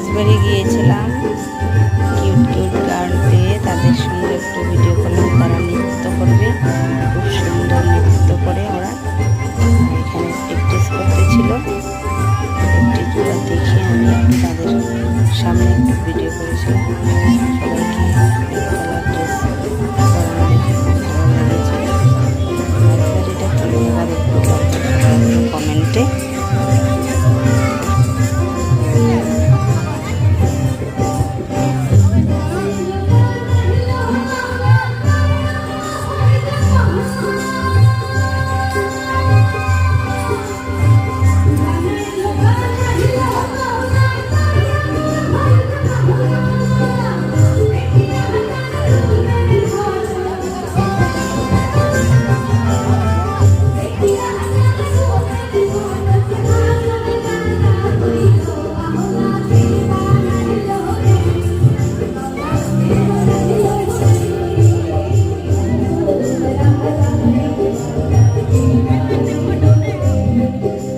রাজবাড়ি গিয়েছিলাম। Cute cute girl পেয়ে তাদের সঙ্গে একটু ভিডিও করলাম। তারা নৃত্য করবে, খুব সুন্দর নৃত্য করে ওরা। এখানে প্র্যাকটিস করতেছিল। প্র্যাকটিসগুলো দেখে আমি একটু তাদের সামনে একটু ভিডিও করেছিলাম। সবাইকে